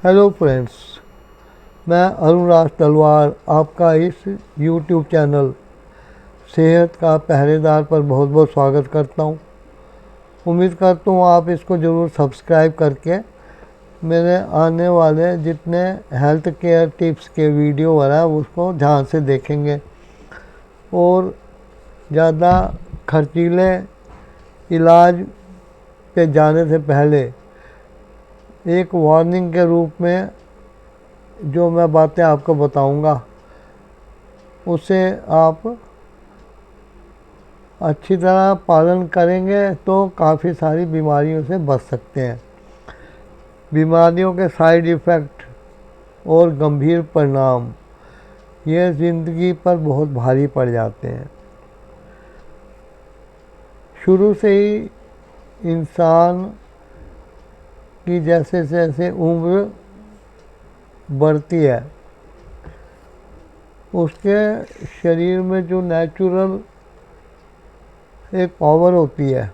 Hello friends, मैं अनुराग तलवार आपका इस YouTube चैनल सेहत का पहरेदार पर बहुत बहुत स्वागत करता हूँ। उम्मीद करता हूँ आप इसको ज़रूर सब्सक्राइब करके मेरे आने वाले जितने हेल्थ केयर टिप्स के वीडियो आ रहा है उसको ध्यान से देखेंगे और ज़्यादा खर्चीले इलाज पे जाने से पहले एक वार्निंग के रूप में जो मैं बातें आपको बताऊंगा उसे आप अच्छी तरह पालन करेंगे तो काफ़ी सारी बीमारियों से बच सकते हैं। बीमारियों के साइड इफ़ेक्ट और गंभीर परिणाम ये ज़िंदगी पर बहुत भारी पड़ जाते हैं। शुरू से ही इंसान की जैसे जैसे उम्र बढ़ती है उसके शरीर में जो नेचुरल एक पावर होती है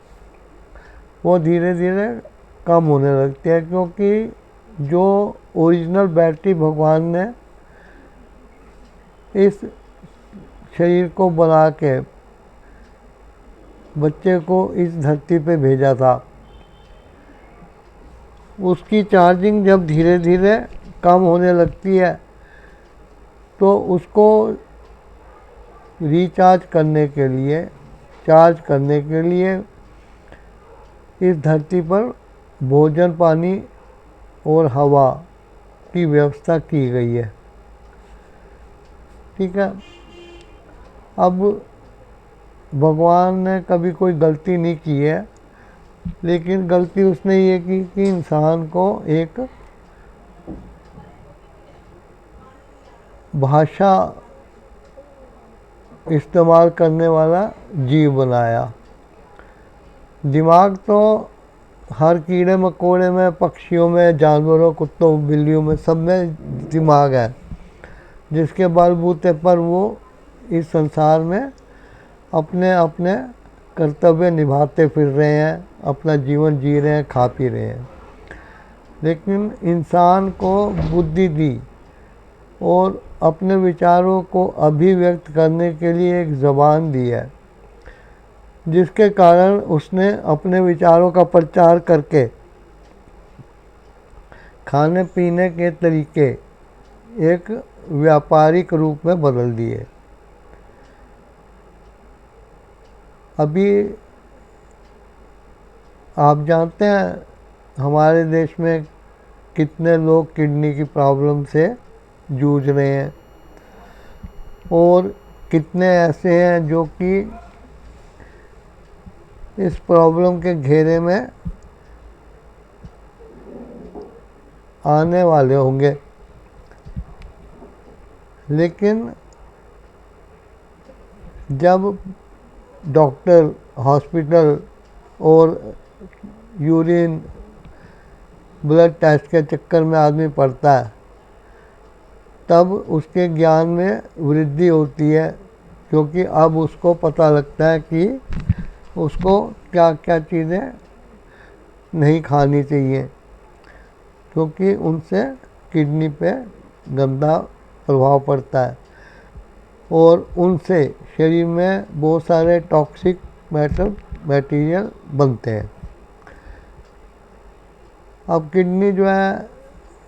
वो धीरे धीरे कम होने लगती है, क्योंकि जो ओरिजिनल बैटरी भगवान ने इस शरीर को बना के बच्चे को इस धरती पे भेजा था, उसकी चार्जिंग जब धीरे धीरे कम होने लगती है तो उसको रिचार्ज करने के लिए, चार्ज करने के लिए इस धरती पर भोजन, पानी और हवा की व्यवस्था की गई है। ठीक है, अब भगवान ने कभी कोई गलती नहीं की है, लेकिन गलती उसने ये की कि इंसान को एक भाषा इस्तेमाल करने वाला जीव बनाया। दिमाग तो हर कीड़े मकोड़े में, पक्षियों में, जानवरों, कुत्तों, बिल्लियों में, सब में दिमाग है, जिसके बलबूते पर वो इस संसार में अपने अपने कर्तव्य निभाते फिर रहे हैं, अपना जीवन जी रहे हैं, खा पी रहे हैं। लेकिन इंसान को बुद्धि दी और अपने विचारों को अभिव्यक्त करने के लिए एक ज़बान दी है, जिसके कारण उसने अपने विचारों का प्रचार करके खाने पीने के तरीके एक व्यापारिक रूप में बदल दिए। अभी आप जानते हैं हमारे देश में कितने लोग किडनी की प्रॉब्लम से जूझ रहे हैं और कितने ऐसे हैं जो कि इस प्रॉब्लम के घेरे में आने वाले होंगे। लेकिन जब डॉक्टर, हॉस्पिटल और यूरिन, ब्लड टेस्ट के चक्कर में आदमी पड़ता है, तब उसके ज्ञान में वृद्धि होती है, क्योंकि अब उसको पता लगता है कि उसको क्या क्या चीज़ें नहीं खानी चाहिए, क्योंकि उनसे किडनी पे गंदा प्रभाव पड़ता है और उनसे शरीर में बहुत सारे टॉक्सिक मटेरियल बनते हैं। अब किडनी जो है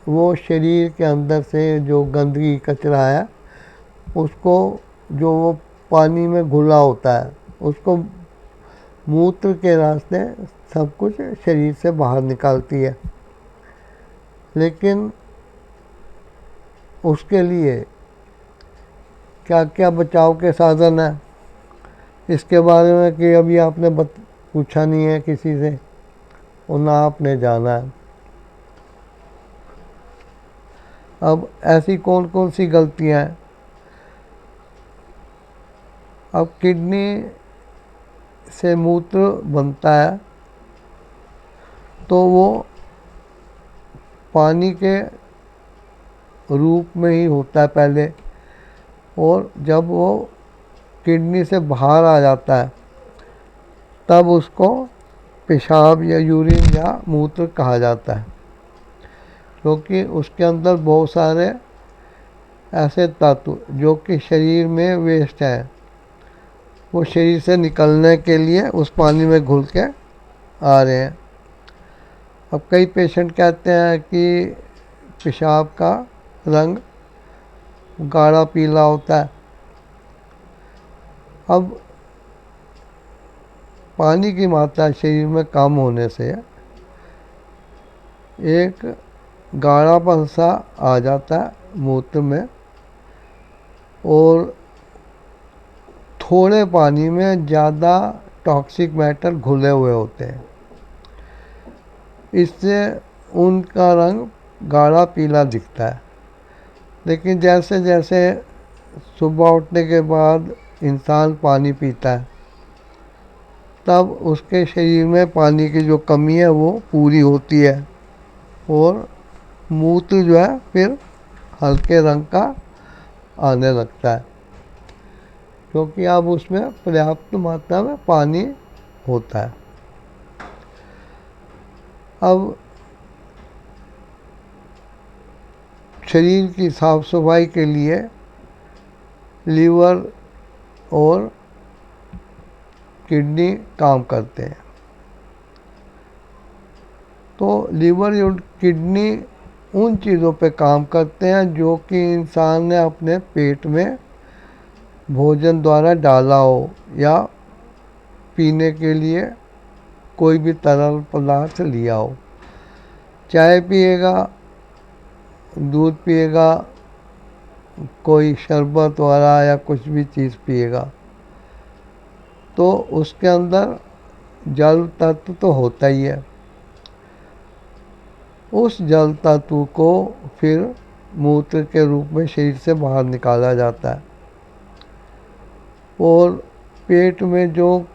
वो शरीर के अंदर से जो गंदगी, कचरा है, उसको जो वो पानी में घुला होता है उसको मूत्र के रास्ते सब कुछ शरीर से बाहर निकालती है। लेकिन उसके लिए क्या क्या बचाव के साधन है, इसके बारे में कि अभी आपने पूछा नहीं है किसी से और ना आपने जाना है। अब ऐसी कौन कौन सी गलतियां हैं। अब किडनी से मूत्र बनता है तो वो पानी के रूप में ही होता है पहले, और जब वो किडनी से बाहर आ जाता है तब उसको पेशाब या यूरिन या मूत्र कहा जाता है। क्योंकि उसके अंदर बहुत सारे ऐसे तत्व जो कि शरीर में वेस्ट हैं, वो शरीर से निकलने के लिए उस पानी में घुल के आ रहे हैं। अब कई पेशेंट कहते हैं कि पेशाब का रंग गाढ़ा पीला होता है। अब पानी की मात्रा शरीर में कम होने से एक गाढ़ापन सा आ जाता है मूत्र में, और थोड़े पानी में ज़्यादा टॉक्सिक मैटर घुले हुए होते हैं। इससे उनका रंग गाढ़ा पीला दिखता है। लेकिन जैसे जैसे सुबह उठने के बाद इंसान पानी पीता है, तब उसके शरीर में पानी की जो कमी है वो पूरी होती है, और मूत्र जो है फिर हल्के रंग का आने लगता है, क्योंकि अब उसमें पर्याप्त मात्रा में पानी होता है। अब शरीर की साफ सफाई के लिए लीवर और किडनी काम करते हैं। तो लीवर और किडनी उन चीज़ों पे काम करते हैं जो कि इंसान ने अपने पेट में भोजन द्वारा डाला हो, या पीने के लिए कोई भी तरल पदार्थ लिया हो। चाय पिएगा, दूध पिएगा, कोई शरबत वाला या कुछ भी चीज़ पिएगा, तो उसके अंदर जल तत्व तो होता ही है। उस जल तत्व को फिर मूत्र के रूप में शरीर से बाहर निकाला जाता है, और पेट में जो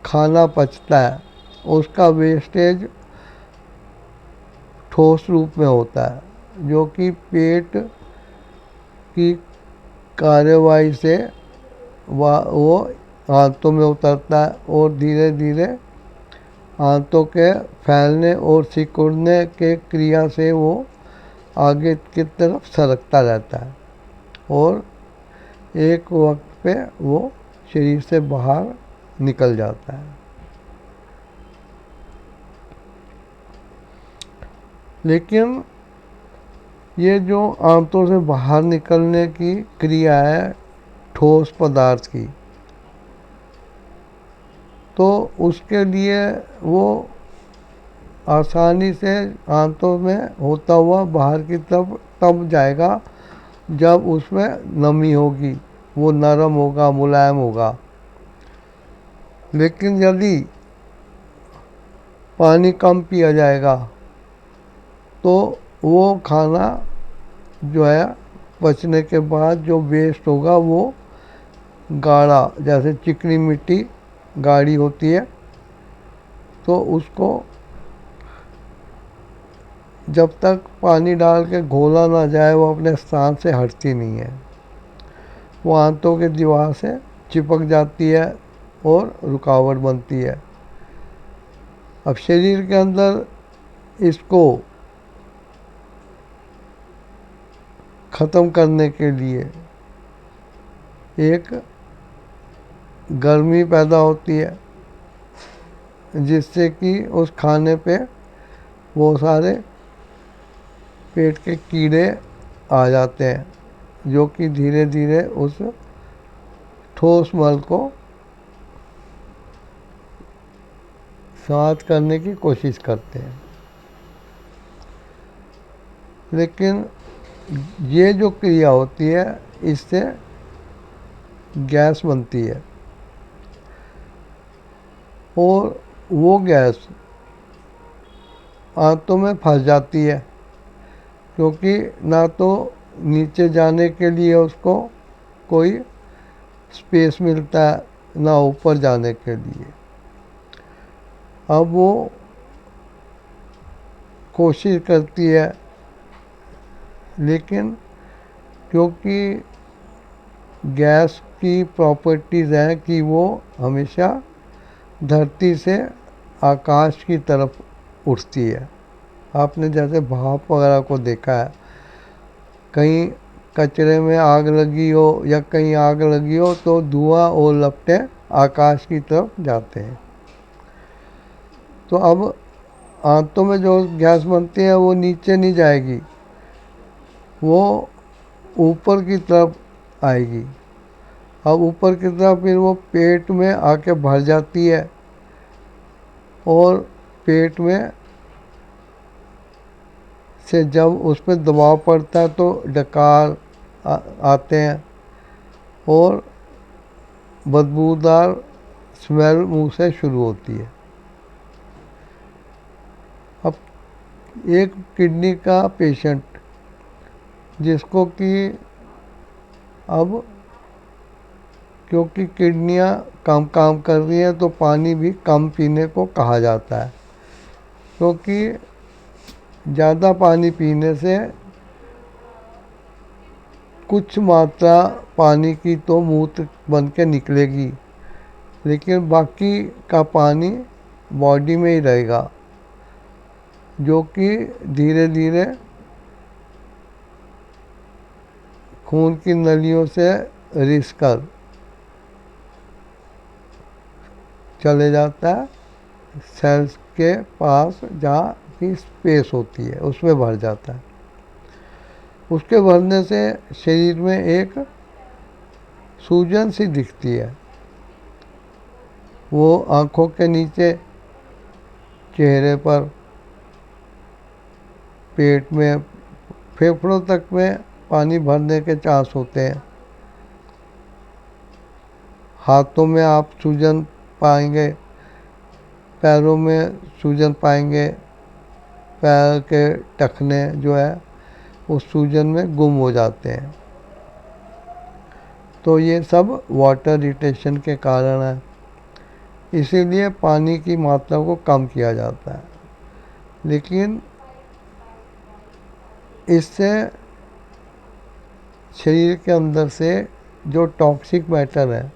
खाना पचता है उसका वेस्टेज ठोस रूप में होता है, जो कि पेट की कार्यवाही से वो आंतों में उतरता है, और धीरे धीरे आंतों के फैलने और सिकुड़ने के क्रिया से वो आगे की तरफ सरकता रहता है, और एक वक्त पे वो शरीर से बाहर निकल जाता है। लेकिन ये जो आंतों से बाहर निकलने की क्रिया है ठोस पदार्थ की, तो उसके लिए वो आसानी से आंतों में होता हुआ बाहर की तरफ तब जाएगा जब उसमें नमी होगी, वो नरम होगा, मुलायम होगा। लेकिन यदि पानी कम पिया जाएगा तो वो खाना जो है पचने के बाद जो वेस्ट होगा वो गाढ़ा, जैसे चिकनी मिट्टी गाढ़ी होती है, तो उसको जब तक पानी डाल के घोला ना जाए वो अपने स्थान से हटती नहीं है, वो आंतों के दीवार से चिपक जाती है और रुकावट बनती है। अब शरीर के अंदर इसको ख़त्म करने के लिए एक गर्मी पैदा होती है, जिससे कि उस खाने पे वो सारे पेट के कीड़े आ जाते हैं, जो कि धीरे धीरे उस ठोस मल को समाप्त करने की कोशिश करते हैं। लेकिन ये जो क्रिया होती है इससे गैस बनती है, और वो गैस आंतों में फंस जाती है, क्योंकि ना तो नीचे जाने के लिए उसको कोई स्पेस मिलता है, ना ऊपर जाने के लिए। अब वो कोशिश करती है, लेकिन क्योंकि गैस की प्रॉपर्टीज़ हैं कि वो हमेशा धरती से आकाश की तरफ उठती है, आपने जैसे भाप वगैरह को देखा है, कहीं कचरे में आग लगी हो या कहीं आग लगी हो तो धुआं और लपटें आकाश की तरफ जाते हैं। तो अब आंतों में जो गैस बनती है वो नीचे नहीं जाएगी, वो ऊपर की तरफ आएगी। अब ऊपर की तरफ फिर वो पेट में आके भर जाती है और पेट में से जब उस पर दबाव पड़ता है तो डकार आते हैं और बदबूदार स्मेल मुंह से शुरू होती है। अब एक किडनी का पेशेंट जिसको कि अब क्योंकि किडनियां कम काम कर रही हैं तो पानी भी कम पीने को कहा जाता है, क्योंकि ज़्यादा पानी पीने से कुछ मात्रा पानी की तो मूत्र बन के निकलेगी, लेकिन बाकी का पानी बॉडी में ही रहेगा, जो कि धीरे धीरे खून की नलियों से रिस कर चले जाता है सेल्स के पास जहाँ की स्पेस होती है उसमें भर जाता है। उसके भरने से शरीर में एक सूजन सी दिखती है, वो आँखों के नीचे, चेहरे पर, पेट में, फेफड़ों तक में पानी भरने के चांस होते हैं। हाथों में आप सूजन पाएंगे, पैरों में सूजन पाएंगे, पैर के टखने जो है उस सूजन में गुम हो जाते हैं। तो ये सब वाटर रिटेंशन के कारण है, इसीलिए पानी की मात्रा को कम किया जाता है। लेकिन इससे शरीर के अंदर से जो टॉक्सिक मैटर है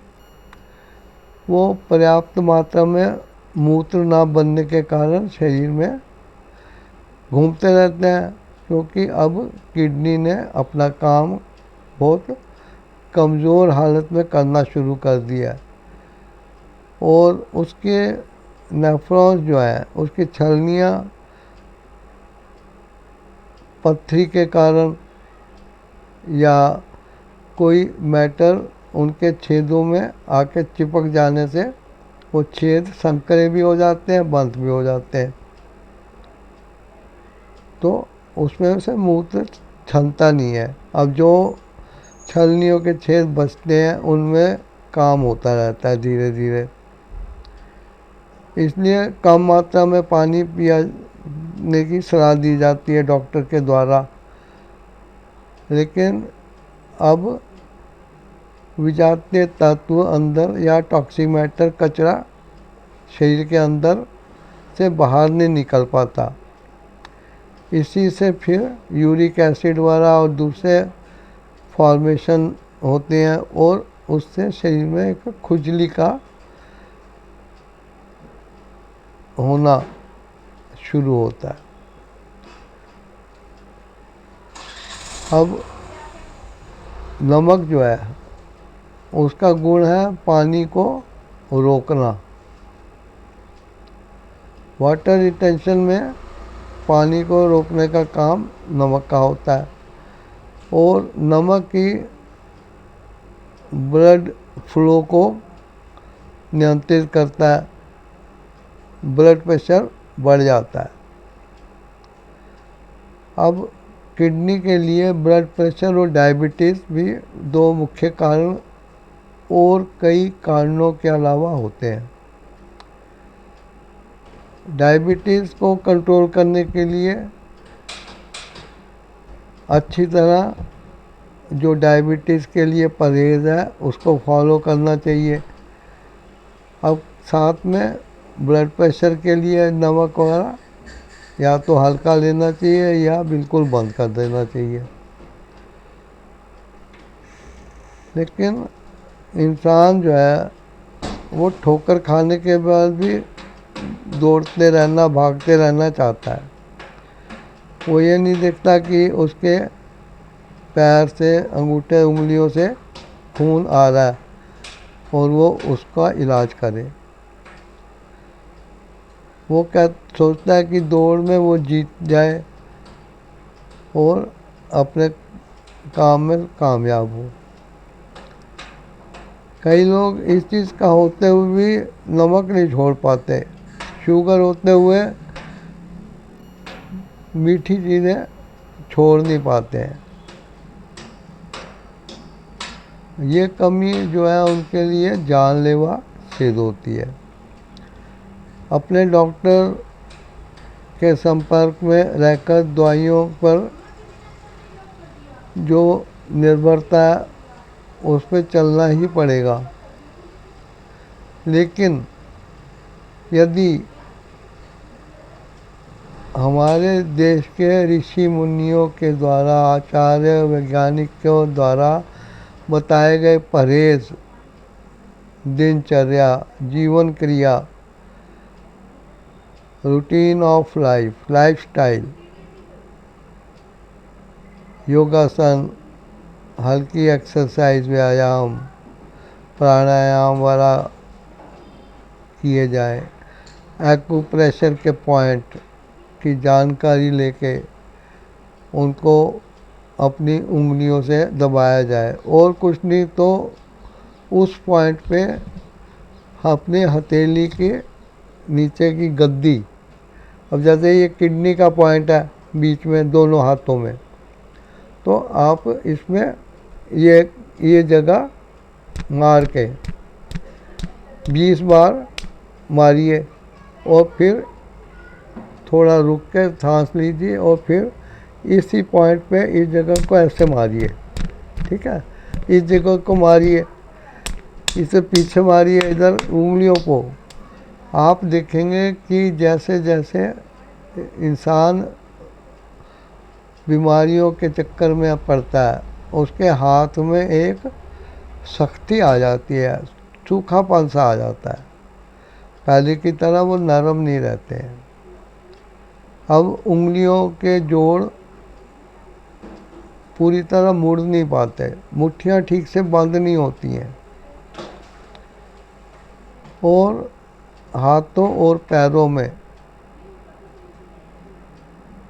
वो पर्याप्त मात्रा में मूत्र ना बनने के कारण शरीर में घूमते रहते हैं, क्योंकि अब किडनी ने अपना काम बहुत कमज़ोर हालत में करना शुरू कर दिया है और उसके नेफ्रॉन्स जो है, उसकी छलनियाँ पत्थरी के कारण या कोई मैटर उनके छेदों में आके चिपक जाने से वो छेद संकरे भी हो जाते हैं, बंद भी हो जाते हैं, तो उसमें से मूत्र छलता नहीं है। अब जो छलनियों के छेद बचते हैं उनमें काम होता रहता है धीरे धीरे। इसलिए कम मात्रा में पानी पियाने की सलाह दी जाती है डॉक्टर के द्वारा। लेकिन अब विषाक्त तत्व अंदर या टॉक्सिक मैटर कचरा शरीर के अंदर से बाहर नहीं निकल पाता, इसी से फिर यूरिक एसिड वाला और दूसरे फॉर्मेशन होते हैं और उससे शरीर में एक खुजली का होना शुरू होता है। अब नमक जो है उसका गुण है पानी को रोकना। वाटर रिटेंशन में पानी को रोकने का काम नमक का होता है और नमक की ब्लड फ्लो को नियंत्रित करता है, ब्लड प्रेशर बढ़ जाता है। अब किडनी के लिए ब्लड प्रेशर और डायबिटीज़ भी दो मुख्य कारण और कई कारणों के अलावा होते हैं। डायबिटीज़ को कंट्रोल करने के लिए अच्छी तरह जो डायबिटीज़ के लिए परहेज़ है उसको फॉलो करना चाहिए। अब साथ में ब्लड प्रेशर के लिए नमक वगैरह या तो हल्का लेना चाहिए या बिल्कुल बंद कर देना चाहिए। लेकिन इंसान जो है वो ठोकर खाने के बाद भी दौड़ते रहना, भागते रहना चाहता है, वो ये नहीं देखता कि उसके पैर से, अंगूठे उंगलियों से खून आ रहा है और वो उसका इलाज करे। वो सोचता है कि दौड़ में वो जीत जाए और अपने काम में कामयाब हो। कई लोग इस चीज़ का होते हुए भी नमक नहीं छोड़ पाते, शुगर होते हुए मीठी चीज़ें छोड़ नहीं पाते हैं। ये कमी जो है उनके लिए जानलेवा सिद्ध होती है। अपने डॉक्टर के संपर्क में रहकर दवाइयों पर जो निर्भरता है उस पर चलना ही पड़ेगा। लेकिन यदि हमारे देश के ऋषि मुनियों के द्वारा, आचार्य वैज्ञानिकों द्वारा बताए गए परहेज, दिनचर्या, जीवन क्रिया, रूटीन ऑफ लाइफ, लाइफस्टाइल, योगासन, हल्की एक्सरसाइज, व्यायाम, प्राणायाम वाला किए जाए, एक्यूप्रेशर के पॉइंट की जानकारी लेके उनको अपनी उंगलियों से दबाया जाए, और कुछ नहीं तो उस पॉइंट पे अपने हथेली के नीचे की गद्दी, अब जैसे ये किडनी का पॉइंट है बीच में दोनों हाथों में, तो आप इसमें ये जगह मार के 20 बार मारिए और फिर थोड़ा रुक के सांस लीजिए और फिर इसी पॉइंट पे इस जगह को ऐसे मारिए। ठीक है, इस जगह को मारिए, इसे पीछे मारिए इधर उंगलियों को। आप देखेंगे कि जैसे जैसे इंसान बीमारियों के चक्कर में पड़ता है उसके हाथ में एक शक्ति आ जाती है, सूखापन सा आ जाता है, पहले की तरह वो नरम नहीं रहते हैं। अब उंगलियों के जोड़ पूरी तरह मुड़ नहीं पाते, मुट्ठियाँ ठीक से बंद नहीं होती हैं, और हाथों और पैरों में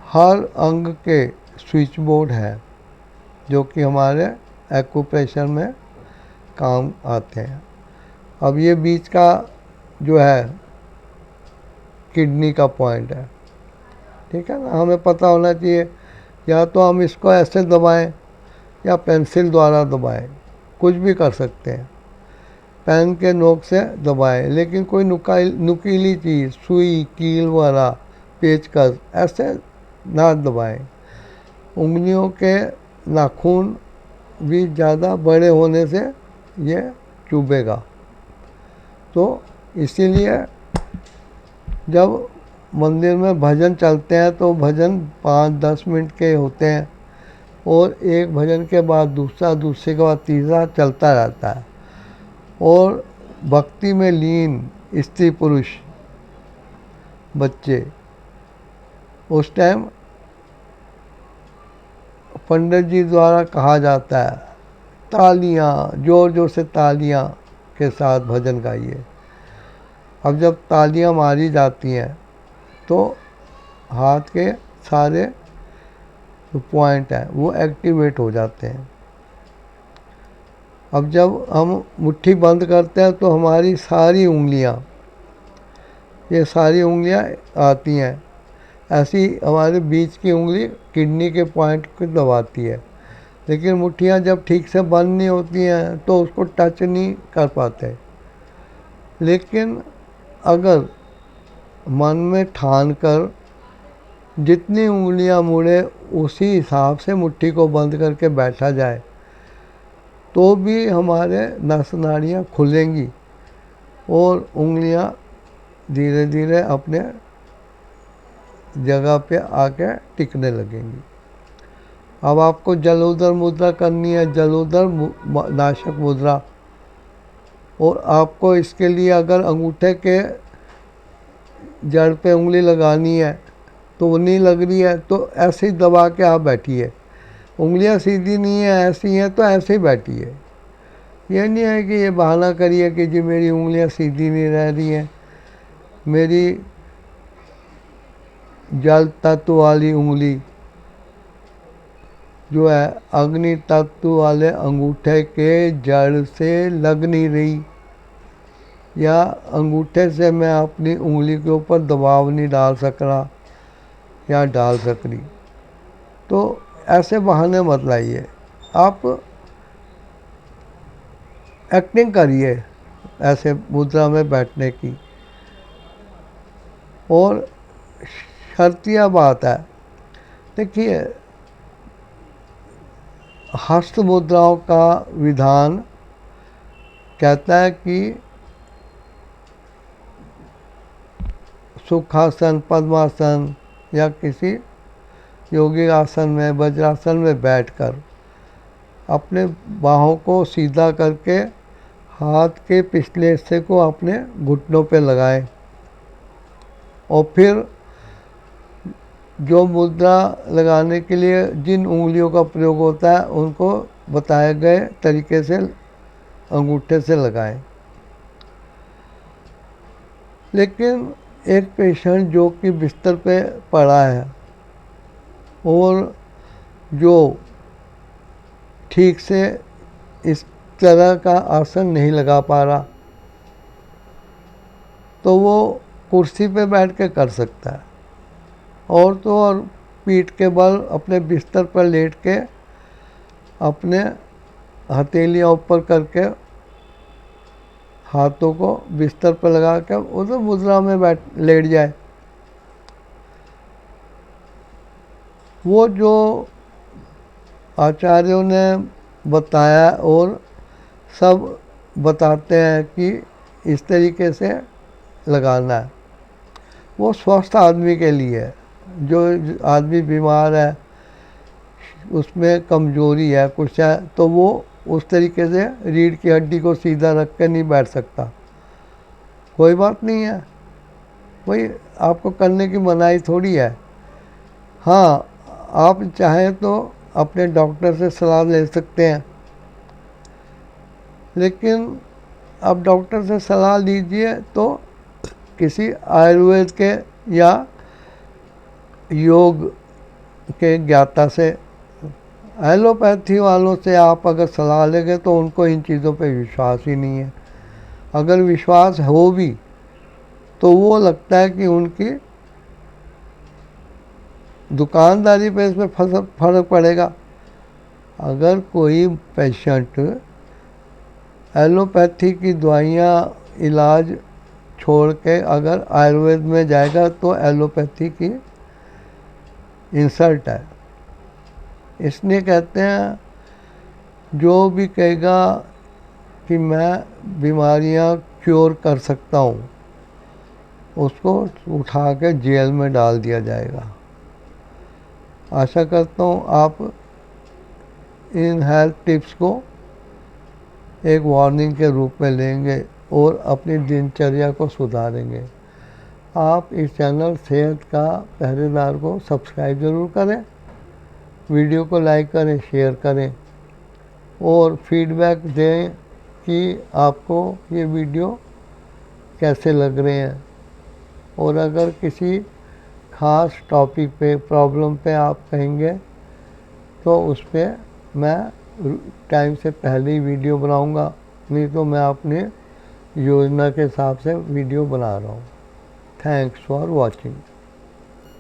हर अंग के स्विच बोर्ड है जो कि हमारे एक्यूप्रेशर में काम आते हैं। अब ये बीच का जो है किडनी का पॉइंट है, ठीक है ना, हमें पता होना चाहिए। या तो हम इसको ऐसे दबाएं या पेंसिल द्वारा दबाएं, कुछ भी कर सकते हैं, पेन के नोक से दबाएं, लेकिन कोई नुकीली चीज़, सुई, कील वाला, पेचकस ऐसे ना दबाएं। उंगलियों के नाखून भी ज़्यादा बड़े होने से ये चुभेगा। तो इसीलिए जब मंदिर में भजन चलते हैं तो भजन 5-10 मिनट के होते हैं, और एक भजन के बाद दूसरा, दूसरे के बाद तीसरा चलता रहता है। और भक्ति में लीन स्त्री पुरुष बच्चे, उस टाइम पंडित जी द्वारा कहा जाता है तालियां, जोर जोर से तालियां के साथ भजन गाइए। अब जब तालियां मारी जाती हैं तो हाथ के सारे जो पॉइंट हैं वो एक्टिवेट हो जाते हैं। अब जब हम मुट्ठी बंद करते हैं तो हमारी सारी उंगलियां, ये सारी उंगलियां आती हैं, ऐसी हमारे बीच की उंगली किडनी के पॉइंट को दबाती है, लेकिन मुट्ठियाँ जब ठीक से बंद नहीं होती हैं तो उसको टच नहीं कर पाते। लेकिन अगर मन में ठान कर जितनी उंगलियां मुड़े उसी हिसाब से मुट्ठी को बंद करके बैठा जाए तो भी हमारे नस नाड़ियाँ खुलेंगी और उंगलियां धीरे धीरे अपने जगह पे आके टिकने लगेंगी। अब आपको जलोदर मुद्रा करनी है, जलोदर नाशक मुद्रा, और आपको इसके लिए अगर अंगूठे के जड़ पे उंगली लगानी है तो नहीं लग रही है तो ऐसे ही दबा के आप बैठिए। उंगलियां सीधी नहीं है, ऐसी हैं तो ऐसे ही बैठिए। ये नहीं है कि ये बहाना करिए कि जी मेरी उंगलियां सीधी नहीं रह रही हैं। मेरी जल तत्व वाली उंगली जो है अग्नि तत्व वाले अंगूठे के जड़ से लग नहीं रही, या अंगूठे से मैं अपनी उंगली के ऊपर दबाव नहीं डाल सक रहा या डाल सक रही। तो ऐसे बहाने मत लाइए, आप एक्टिंग करिए ऐसे मुद्रा में बैठने की। और शर्तिया बात है, देखिए हस्त मुद्राओं का विधान कहता है कि सुखासन, पद्मासन या किसी योगी आसन में, वज्रासन में बैठकर अपने बाहों को सीधा करके हाथ के पिछले हिस्से को अपने घुटनों पे लगाएं और फिर जो मुद्रा लगाने के लिए जिन उंगलियों का प्रयोग होता है उनको बताए गए तरीके से अंगूठे से लगाएं। लेकिन एक पेशेंट जो कि बिस्तर पे पड़ा है और जो ठीक से इस तरह का आसन नहीं लगा पा रहा, तो वो कुर्सी पे बैठ के कर सकता है। और तो और पीठ के बल अपने बिस्तर पर लेट के अपने हथेलियाँ ऊपर करके हाथों को बिस्तर पर लगा के उस मुद्रा में लेट जाए। वो जो आचार्यों ने बताया और सब बताते हैं कि इस तरीके से लगाना है, वो स्वस्थ आदमी के लिए है। जो आदमी बीमार है, उसमें कमजोरी है कुछ है, तो वो उस तरीके से रीढ़ की हड्डी को सीधा रख के नहीं बैठ सकता। कोई बात नहीं है, कोई आपको करने की मनाही थोड़ी है। हाँ, आप चाहें तो अपने डॉक्टर से सलाह ले सकते हैं, लेकिन अब डॉक्टर से सलाह लीजिए तो किसी आयुर्वेद के या योग के ज्ञाता से। एलोपैथी वालों से आप अगर सलाह लेंगे तो उनको इन चीज़ों पे विश्वास ही नहीं है। अगर विश्वास हो भी तो वो लगता है कि उनकी दुकानदारी पे इसमें फर्क पड़ेगा। अगर कोई पेशेंट एलोपैथी की दवाइयाँ इलाज छोड़ के अगर आयुर्वेद में जाएगा तो एलोपैथी की इंसल्ट है। इसलिए कहते हैं जो भी कहेगा कि मैं बीमारियां क्योर कर सकता हूँ, उसको उठा के जेल में डाल दिया जाएगा। आशा करता हूँ आप इन हेल्थ टिप्स को एक वार्निंग के रूप में लेंगे और अपनी दिनचर्या को सुधारेंगे। आप इस चैनल सेहत का पहरेदार को सब्सक्राइब ज़रूर करें, वीडियो को लाइक करें, शेयर करें और फीडबैक दें कि आपको ये वीडियो कैसे लग रहे हैं। और अगर किसी ख़ास टॉपिक पे, प्रॉब्लम पे आप कहेंगे तो उस पर मैं टाइम से पहले ही वीडियो बनाऊंगा, नहीं तो मैं अपनी योजना के हिसाब से वीडियो बना रहा हूँ। Thanks for watching.